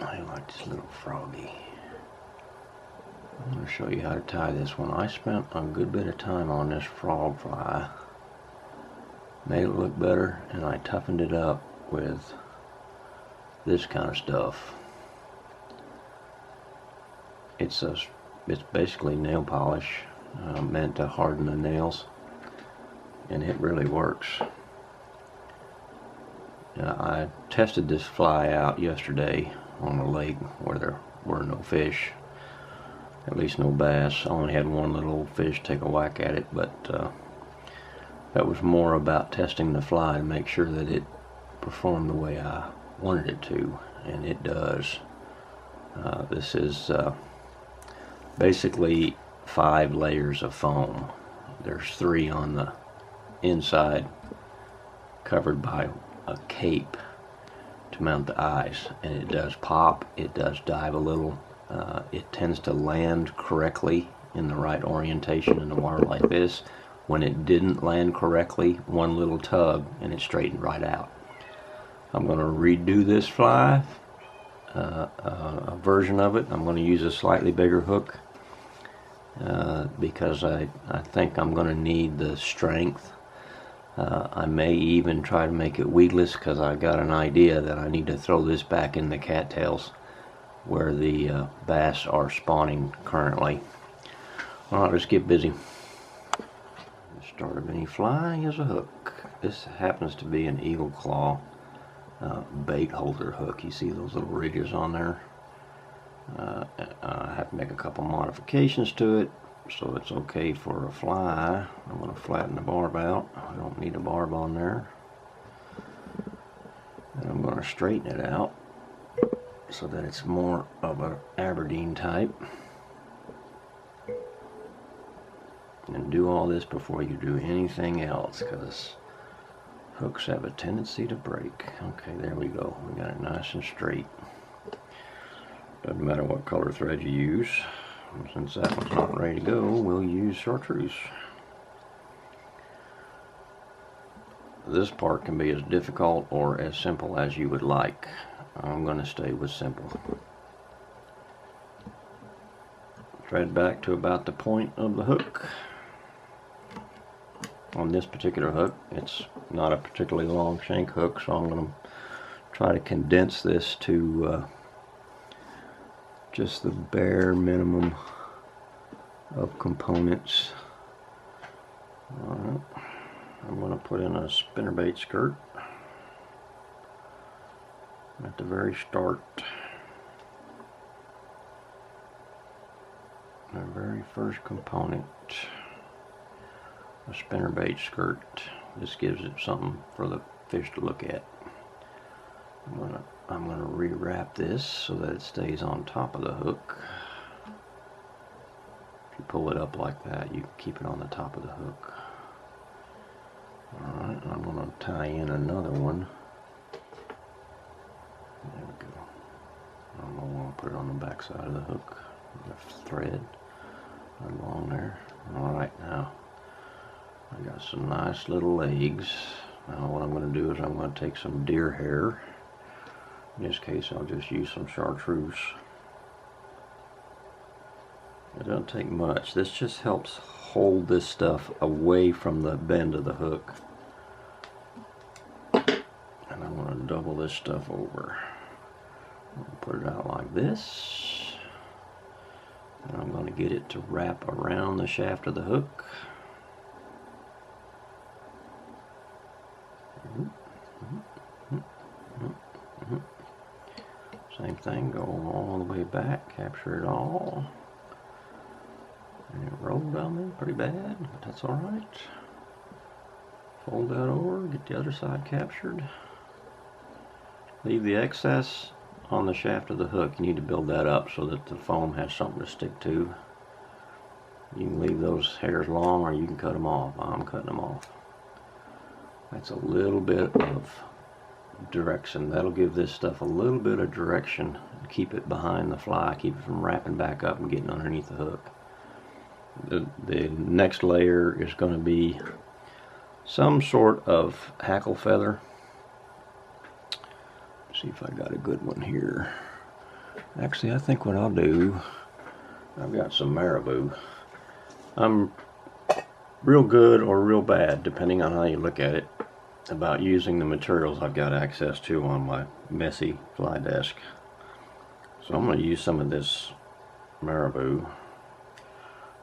I like this little froggy. I'm going to show you how to tie this one. I spent a good bit of time on this frog fly. Made it look better, and I toughened it up with this kind of stuff. It's basically nail polish meant to harden the nails, and it really works. I tested this fly out yesterday on a lake where there were no fish, at least no bass. I only had one little old fish take a whack at it, but that was more about testing the fly to make sure that it performed the way I wanted it to, and it does. This is basically 5 layers of foam. There's 3 on the inside, covered by a cape to mount the eyes, and it does pop, it does dive a little, it tends to land correctly in the right orientation in the water like this. When it didn't land correctly, one little tug and it straightened right out. I'm going to redo this fly, a version of it. I'm going to use a slightly bigger hook because I think I'm going to need the strength. I may even try to make it weedless because I got an idea that I need to throw this back in the cattails where the bass are spawning currently. Alright, let's get busy. The start of any fly is a hook. This happens to be an eagle claw bait holder hook. You see those little ridges on there? I have to make a couple modifications to it so it's okay for a fly. I'm going to flatten the barb out. I don't need a barb on there. And I'm going to straighten it out so that it's more of an Aberdeen type. And do all this before you do anything else, because hooks have a tendency to break. Okay, there we go. We got it nice and straight. Doesn't matter what color thread you use. Since that one's not ready to go, we'll use chartreuse. This part can be as difficult or as simple as you would like. I'm going to stay with simple. Thread back to about the point of the hook. On this particular hook, it's not a particularly long shank hook, so I'm going to try to condense this to just the bare minimum of components. Alright, I'm going to put in a spinnerbait skirt at the very start. The very first component, a spinnerbait skirt. This gives it something for the fish to look at. I'm gonna rewrap this so that it stays on top of the hook. If you pull it up like that, you can keep it on the top of the hook. Alright, I'm gonna tie in another one. There we go. I'm gonna put it on the back side of the hook. The thread along there. Alright, now I got some nice little legs. Now what I'm going to do is I'm going to take some deer hair. In this case I'll just use some chartreuse. It doesn't take much. This just helps hold this stuff away from the bend of the hook. And I'm going to double this stuff over. I'm going to put it out like this. And I'm going to get it to wrap around the shaft of the hook. Same thing, go all the way back, capture it all. And it rolled on me pretty bad, but that's alright. Fold that over, get the other side captured. Leave the excess on the shaft of the hook. You need to build that up so that the foam has something to stick to. You can leave those hairs long or you can cut them off. I'm cutting them off. That's a little bit of direction. That'll give this stuff a little bit of direction and keep it behind the fly, keep it from wrapping back up and getting underneath the hook. The next layer is going to be some sort of hackle feather. See if I got a good one here. Actually, I think what I'll do, I've got some marabou. I'm real good or real bad, depending on how you look at it, about using the materials I've got access to on my messy fly desk. So I'm going to use some of this marabou,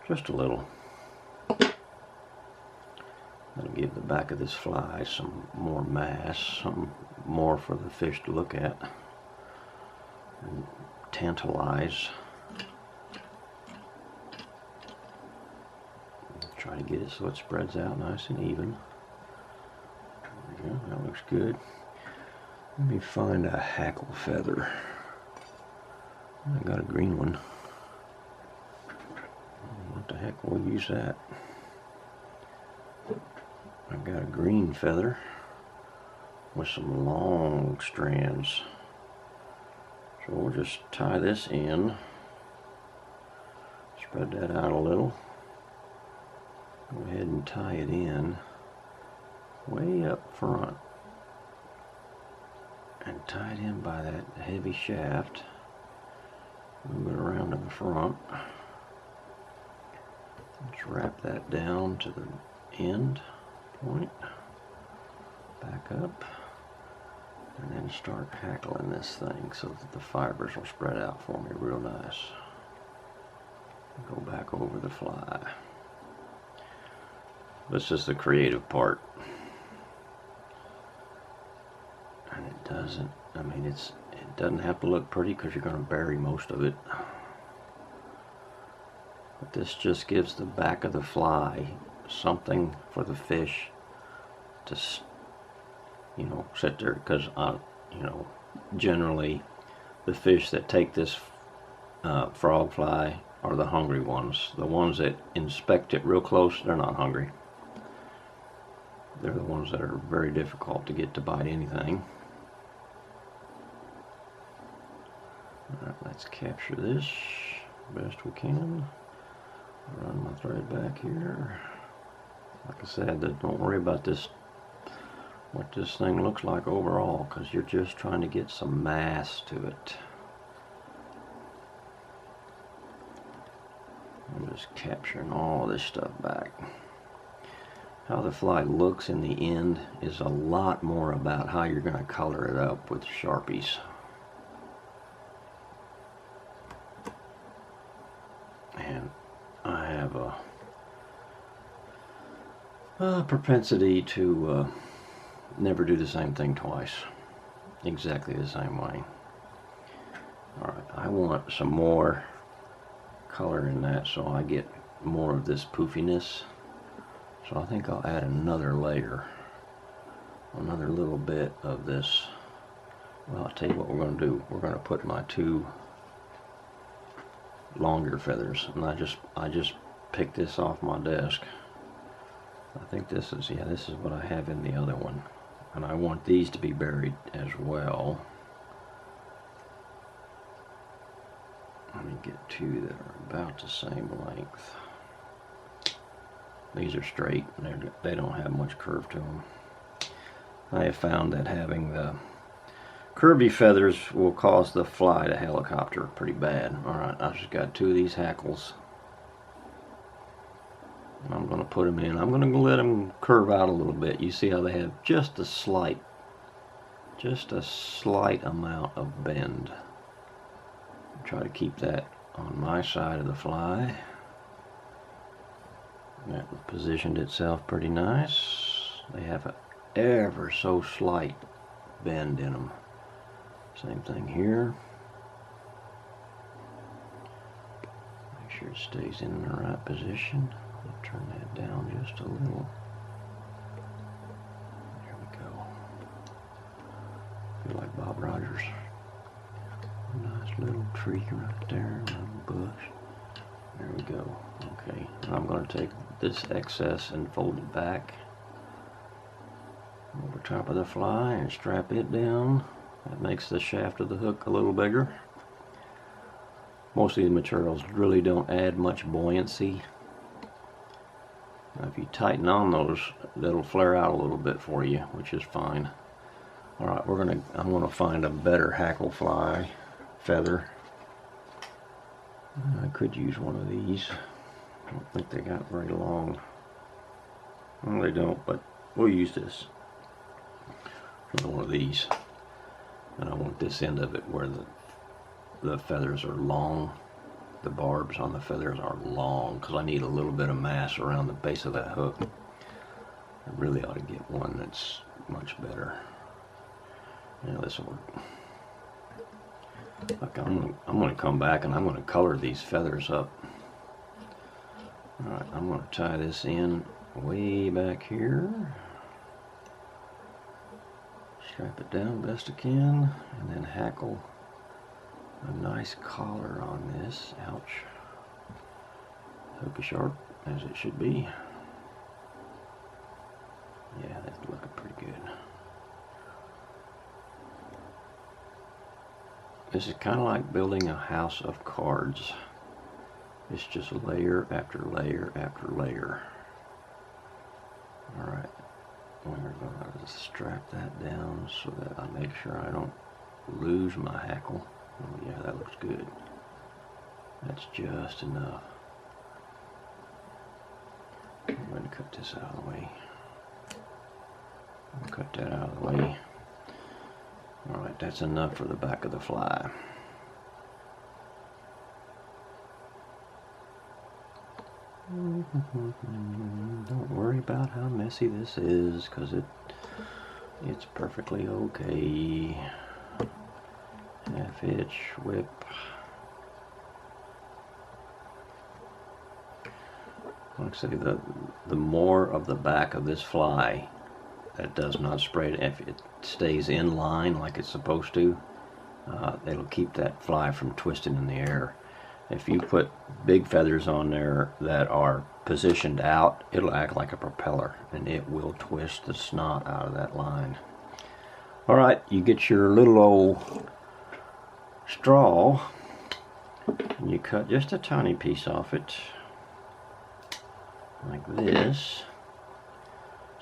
just a little. That'll give the back of this fly some more mass, some more for the fish to look at and tantalize. Try to get it so it spreads out nice and even. There we go, that looks good. Let me find a hackle feather. I got a green one. What the heck will we use that? I've got a green feather with some long strands. So we'll just tie this in. Spread that out a little. Go ahead and tie it in way up front. And tie it in by that heavy shaft. Move it around to the front. Let's wrap that down to the end point. Back up. And then start hackling this thing so that the fibers will spread out for me real nice. Go back over the fly. This is the creative part. And it doesn't, I mean, it doesn't have to look pretty because you're going to bury most of it. But this just gives the back of the fly something for the fish to, you know, sit there, because you know, generally the fish that take this frog fly are the hungry ones. The ones that inspect it real close, they're not hungry. They're the ones that are very difficult to get to bite anything. Alright, let's capture this best we can. Run my thread back here. Like I said, don't worry about this, what this thing looks like overall, because you're just trying to get some mass to it. I'm just capturing all this stuff back. How the fly looks in the end is a lot more about how you're going to color it up with Sharpies. And I have a propensity to never do the same thing twice, exactly the same way. Alright, I want some more color in that so I get more of this poofiness. So I think I'll add another layer, another little bit of this. Well, I'll tell you what we're going to do. We're going to put my two longer feathers, and I just picked this off my desk. I think this is, yeah, this is what I have in the other one, and I want these to be buried as well. Let me get two that are about the same length. These are straight, and they don't have much curve to them. I have found that having the curvy feathers will cause the fly to helicopter pretty bad. Alright, I've just got two of these hackles. I'm going to put them in. I'm going to let them curve out a little bit. You see how they have just a slight amount of bend. Try to keep that on my side of the fly. That positioned itself pretty nice. They have an ever so slight bend in them. Same thing here. Make sure it stays in the right position. I'll turn that down just a little. There we go. Feel like Bob Rogers. Nice little tree right there, a little bush. There we go. Okay, I'm going to take this excess and fold it back over top of the fly and strap it down. That makes the shaft of the hook a little bigger. Most of these materials really don't add much buoyancy. Now, if you tighten on those, that'll flare out a little bit for you, which is fine. Alright, I'm gonna find a better hackle fly feather I could use one of these. I don't think they got very long. Well, they don't, but we'll use this. One of these. And I want this end of it where the feathers are long. The barbs on the feathers are long because I need a little bit of mass around the base of that hook. I really ought to get one that's much better. Yeah, this will work. Look, I'm going to come back and I'm going to color these feathers up. Alright, I'm going to tie this in way back here. Strap it down best I can, and then hackle a nice collar on this. Ouch. Hook is sharp, as it should be. Yeah, that's looking pretty good. This is kind of like building a house of cards. It's just layer after layer after layer. Alright, we're going to strap that down so that I make sure I don't lose my hackle. Oh yeah, that looks good. That's just enough. I'm going to cut this out of the way. I'll cut that out of the way. Alright, that's enough for the back of the fly. Don't worry about how messy this is, because it's perfectly okay. Half hitch, whip. Like I say, the more of the back of this fly that does not spray, if it stays in line like it's supposed to, it'll keep that fly from twisting in the air. If you put big feathers on there that are positioned out, it'll act like a propeller and it will twist the snot out of that line. Alright, you get your little old straw and you cut just a tiny piece off it like this.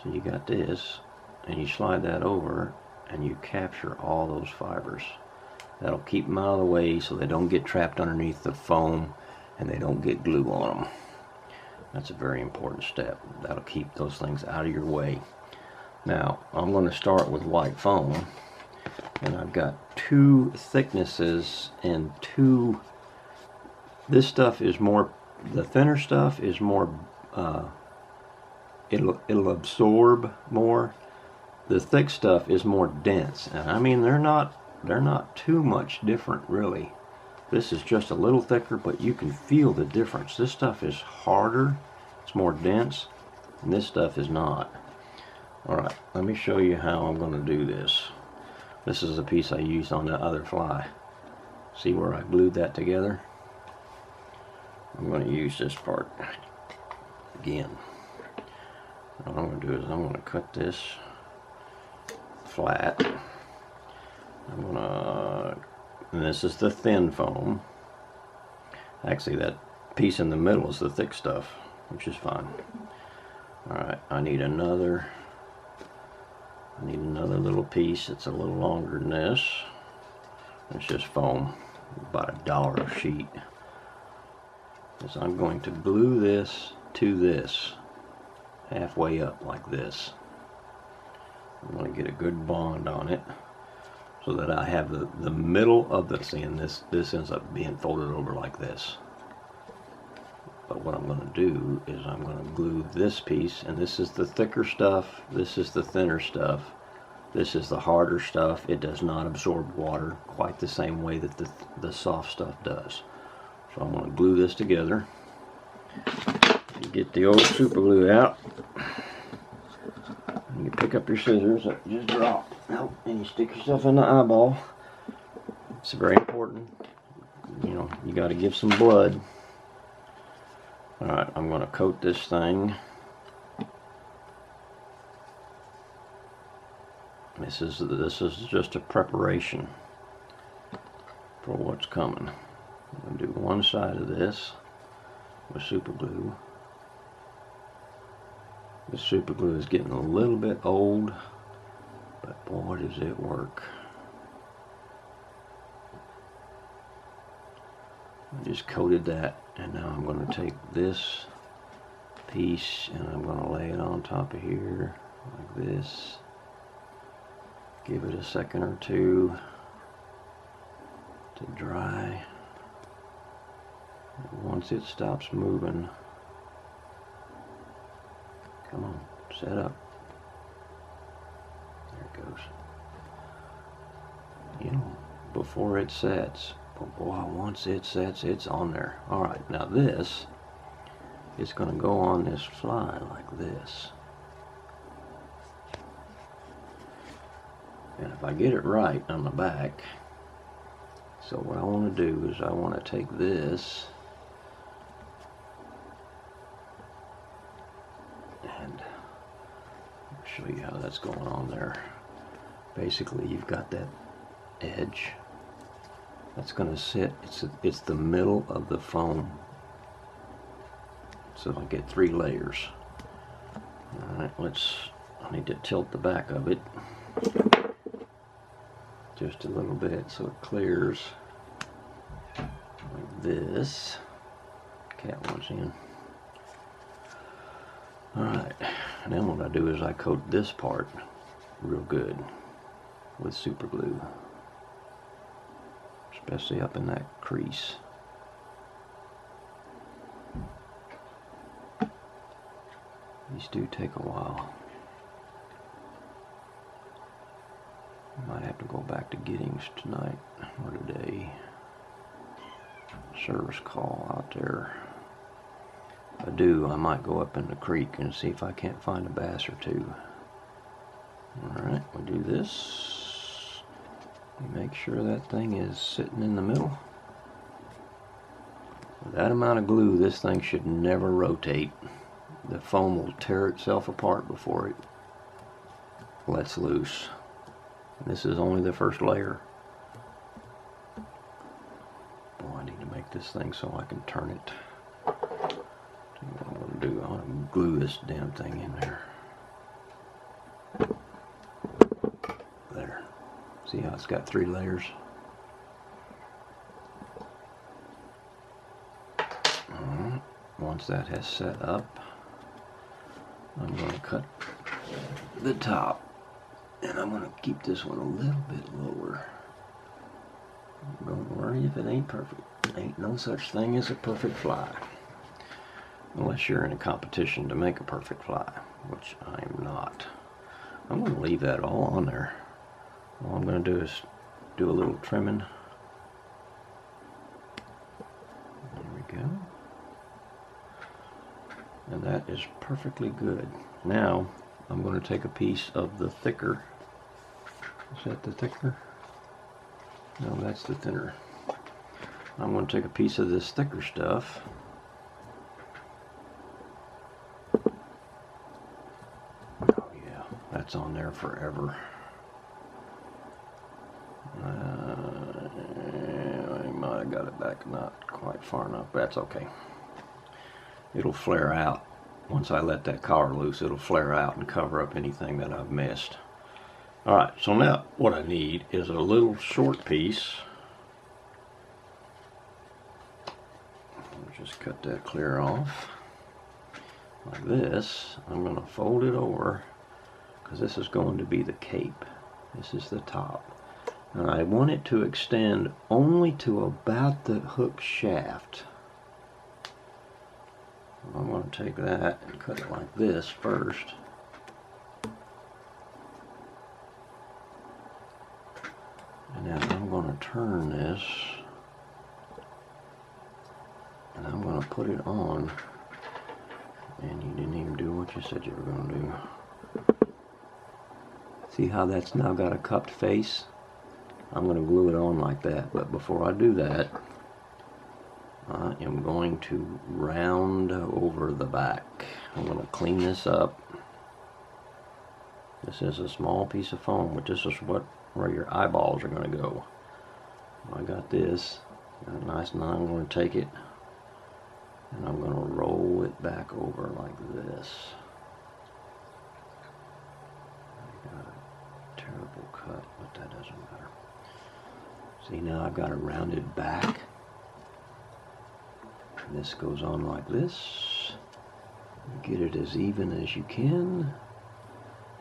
So you got this, and you slide that over and you capture all those fibers. That'll keep them out of the way so they don't get trapped underneath the foam and they don't get glue on them. That's a very important step. That'll keep those things out of your way. Now, I'm going to start with white foam, and I've got two thicknesses and two. This stuff is more, the thinner stuff is more, it'll absorb more. The thick stuff is more dense, and I mean they're not too much different really. This is just a little thicker, but you can feel the difference. This stuff is harder, it's more dense, and this stuff is not. Alright, let me show you how I'm going to do this. This is a piece I used on the other fly. See where I glued that together? I'm going to use this part again. What I'm going to do is I'm going to cut this flat. I'm going to, and this is the thin foam. Actually, that piece in the middle is the thick stuff, which is fine. Alright, I need another little piece. It's a little longer than this. It's just foam, about $1 a sheet. So I'm going to glue this to this, halfway up like this. I'm going to get a good bond on it so that I have the middle of the thing. This ends up being folded over like this. But what I'm going to do is I'm going to glue this piece, and this is the thicker stuff, this is the thinner stuff, this is the harder stuff. It does not absorb water quite the same way that the soft stuff does. So I'm going to glue this together. You get the old super glue out. And you pick up your scissors that you just drop. Nope, and you stick yourself in the eyeball. It's very important. You know, you got to give some blood. Alright, I'm going to coat this thing. This is just a preparation for what's coming. I'm going to do one side of this with super glue. The super glue is getting a little bit old, but boy does it work. I just coated that, and now I'm going to take this piece and I'm going to lay it on top of here like this. Give it a second or two to dry. And once it stops moving, come on, set up. There it goes. You know, before it sets, but boy, once it sets, it's on there. Alright, now this is going to go on this fly like this. And if I get it right on the back, so what I want to do is I want to take this and show you how that's going on there. Basically, you've got that edge that's going to sit, it's the middle of the foam, so I get 3 layers. Alright, I need to tilt the back of it just a little bit so it clears like this. Cat wants in. Alright, and then what I do is I coat this part real good with super glue, especially up in that crease. These do take a while. Might have to go back to Giddings tonight or today. Service call out there. If I do, I might go up in the creek and see if I can't find a bass or two. Alright, we'll do this. Make sure that thing is sitting in the middle. With that amount of glue, this thing should never rotate. The foam will tear itself apart before it lets loose. This is only the first layer. Boy, I need to make this thing so I can turn it. What I'm going to do, I want to glue this damn thing in there. There. See how it's got 3 layers? Once that has set up, I'm going to cut the top. And I'm going to keep this one a little bit lower. Don't worry if it ain't perfect. Ain't no such thing as a perfect fly. Unless you're in a competition to make a perfect fly, which I am not. I'm going to leave that all on there. All I'm going to do is do a little trimming. There we go. And that is perfectly good. Now, I'm going to take a piece of the thicker. Is that the thicker? No, that's the thinner. I'm going to take a piece of this thicker stuff. Oh yeah, that's on there forever. I might have got it back not quite far enough, but that's okay. It'll flare out. Once I let that collar loose, it'll flare out and cover up anything that I've missed. Alright, so now what I need is a little short piece. I'll just cut that clear off. Like this. I'm going to fold it over because this is going to be the cape. This is the top. And I want it to extend only to about the hook shaft. I'm going to take that and cut it like this first. And then I'm going to turn this and I'm going to put it on. And you didn't even do what you said you were going to do. See how that's now got a cupped face? I'm going to glue it on like that, but before I do that, I am going to round over the back. I'm going to clean this up. This is a small piece of foam, but this is where your eyeballs are going to go. I got this. Got nice, and I'm going to take it and I'm going to roll it back over like this. I got a terrible cut, but that doesn't matter. See, now I've got a rounded back. This goes on like this. Get it as even as you can,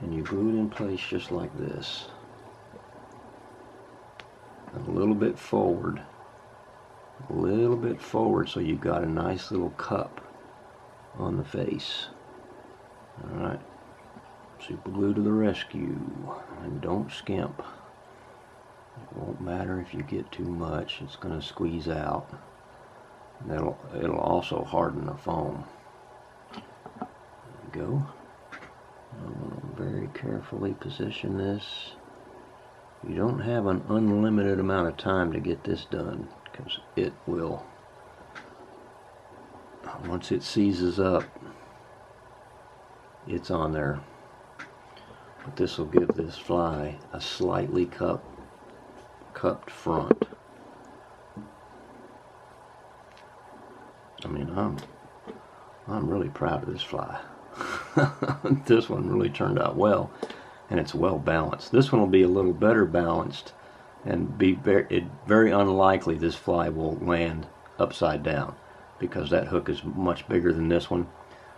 and you glue it in place just like this. A little bit forward. A little bit forward so you've got a nice little cup on the face. Alright. Super glue to the rescue. And don't skimp. It won't matter if you get too much. It's going to squeeze out. It'll also harden the foam. There we go. I'm going to very carefully position this. You don't have an unlimited amount of time to get this done, because it will, once it seizes up, it's on there. But this will give this fly a slightly cupped front. I mean, I'm really proud of this fly. This one really turned out well, and it's well balanced. This one will be a little better balanced, and very unlikely this fly will land upside down, because that hook is much bigger than this one.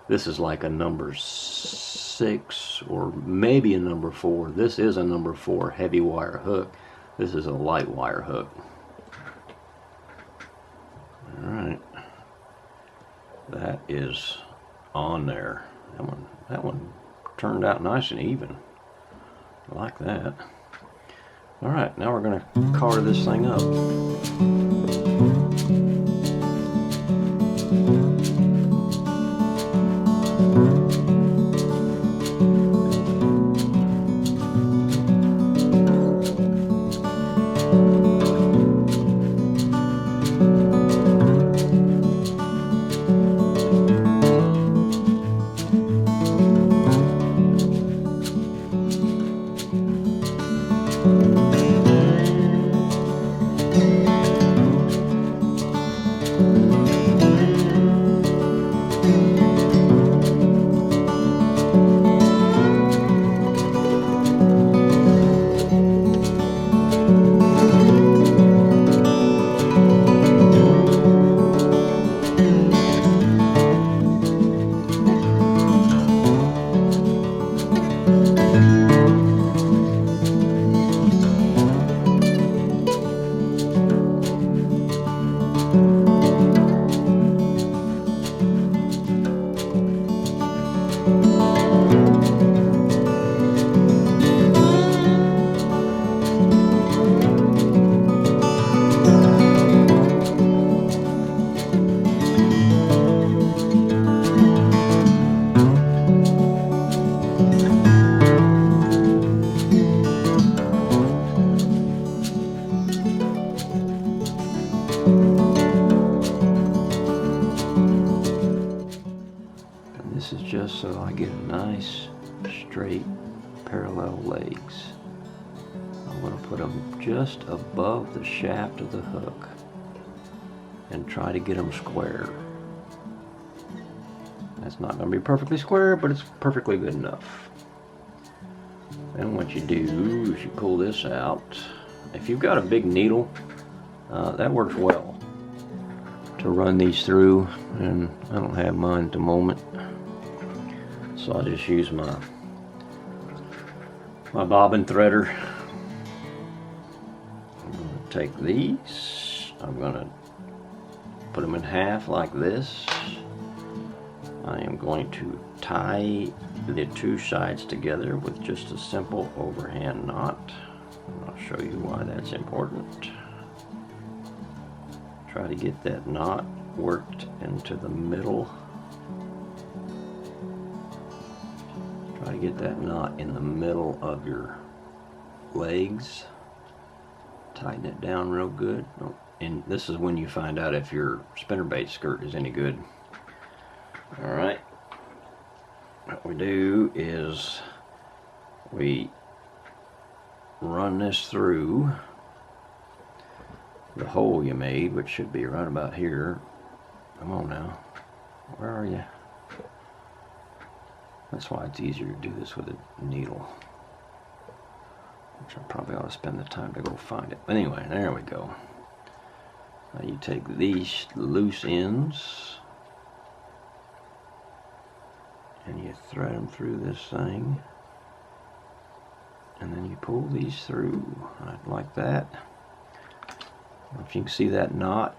This is like a number 6 or maybe a number 4. This is a number 4 heavy wire hook. This is a light wire hook. Alright. That is on there. That one turned out nice and even. I like that. Alright, now we're going to color this thing up. This is just so I get nice, straight, parallel legs. I'm going to put them just above the shaft of the hook and try to get them square. That's not going to be perfectly square, but it's perfectly good enough. Then what you do is you pull this out. If you've got a big needle, that works well to run these through, and I don't have mine at the moment. So I'll just use my bobbin threader. I'm going to take these, I'm going to put them in half like this. I am going to tie the two sides together with just a simple overhand knot. And I'll show you why that's important. Try to get that knot worked into the middle. Try to get that knot in the middle of your legs. Tighten it down real good. And this is when you find out if your spinnerbait skirt is any good. Alright. What we do is we run this through the hole you made, which should be right about here. Come on now. Where are you? That's why it's easier to do this with a needle, which I probably ought to spend the time to go find it. But anyway, there we go. Now you take these loose ends and you thread them through this thing, and then you pull these through right like that. If you can see that knot,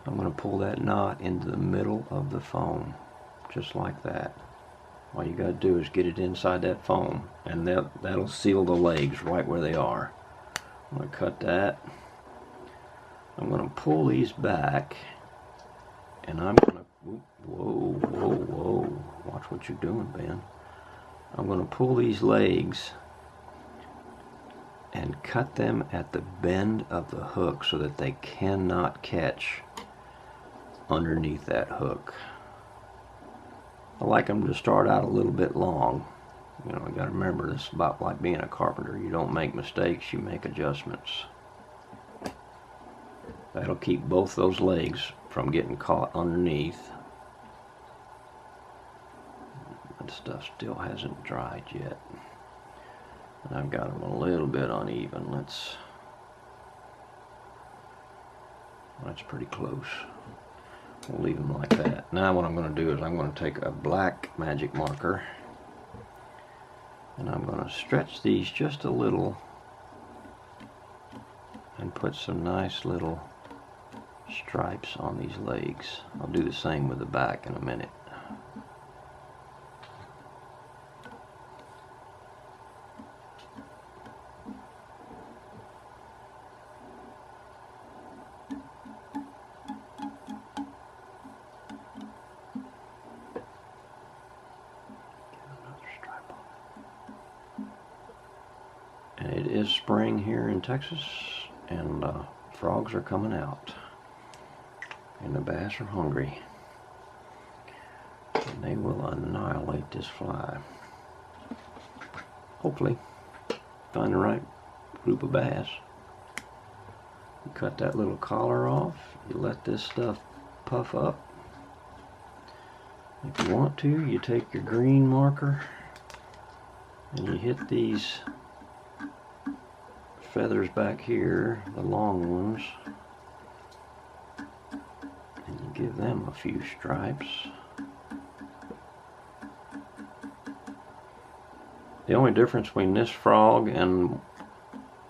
I'm going to pull that knot into the middle of the foam, just like that. All you got to do is get it inside that foam, and that'll seal the legs right where they are. I'm going to cut that. I'm going to pull these back, and I'm going to, whoa, whoa, whoa, watch what you're doing, Ben. I'm going to pull these legs and cut them at the bend of the hook so that they cannot catch underneath that hook. I like them to start out a little bit long. You know, you got to remember, this is about like being a carpenter. You don't make mistakes, you make adjustments. That'll keep both those legs from getting caught underneath. That stuff still hasn't dried yet. And I've got them a little bit uneven. That's pretty close. We'll leave them like that. Now what I'm going to do is I'm going to take a black magic marker and I'm going to stretch these just a little and put some nice little stripes on these legs. I'll do the same with the back in a minute. And it is spring here in Texas, and frogs are coming out, and the bass are hungry, and they will annihilate this fly. Hopefully, find the right group of bass. You cut that little collar off, you let this stuff puff up. If you want to, you take your green marker and you hit these feathers back here, the long ones, and you give them a few stripes. The only difference between this frog and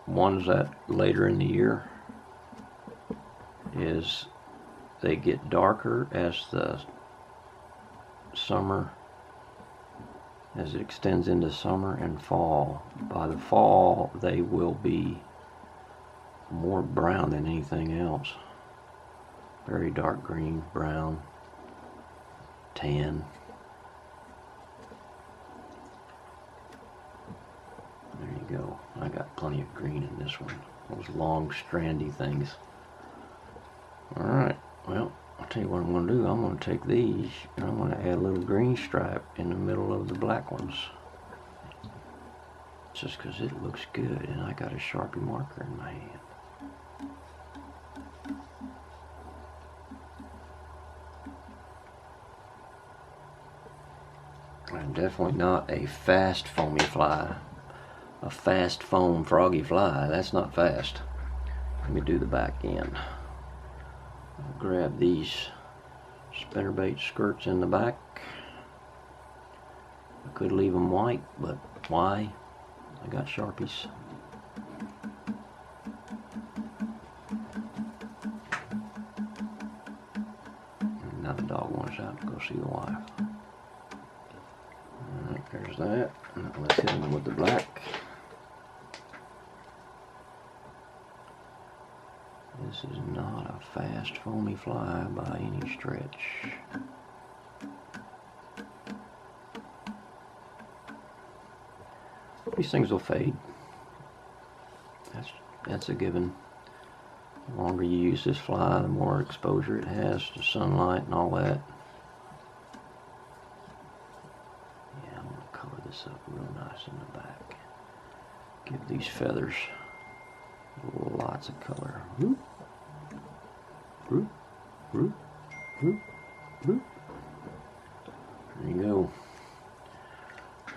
ones that later in the year is they get darker as the summer, as it extends into summer and fall. By the fall, they will be more brown than anything else. Very dark green, brown, tan. There you go. I got plenty of green in this one. Those long, strandy things. Alright, well, I'll tell you what I'm going to do. I'm going to take these and I'm going to add a little green stripe in the middle of the black ones. Just because it looks good, and I got a Sharpie marker in my hand. I'm definitely not a fast foamy fly. A fast foam froggy fly. That's not fast. Let me do the back end. I'll grab these spinnerbait skirts in the back. I could leave them white, but why? I got Sharpies. And now the dog wants out to go see the wife. Alright, there's that. Now let's hit him with the black. This is not a fast foamy fly by any stretch. These things will fade. That's a given. The longer you use this fly, the more exposure it has to sunlight and all that. Yeah, I'm going to color this up real nice in the back. Give these feathers lots of color. Whoop, whoop, whoop, whoop, whoop. There you go.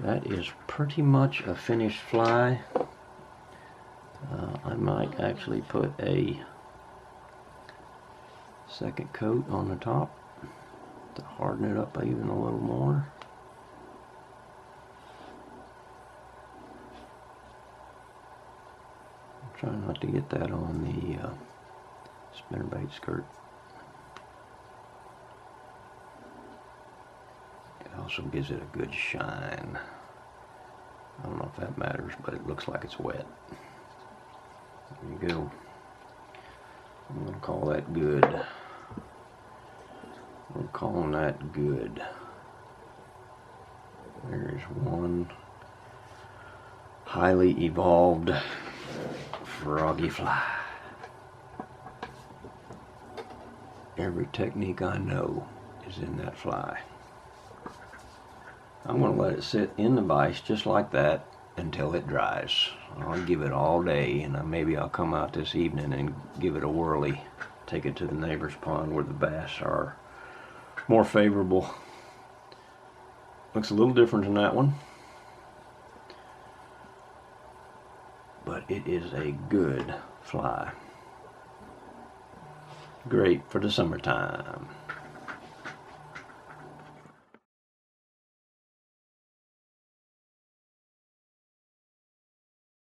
That is pretty much a finished fly. I might actually put a second coat on the top to harden it up even a little more. Try not to get that on the spinnerbait skirt. It also gives it a good shine. I don't know if that matters, but it looks like it's wet. There you go. I'm going to call that good. We're calling that good. There's one highly evolved froggy fly. Every technique I know is in that fly. I'm going to let it sit in the vise just like that until it dries. I'll give it all day, and maybe I'll come out this evening and give it a whirly. Take it to the neighbor's pond where the bass are more favorable. Looks a little different than that one, but it is a good fly. Great for the summertime.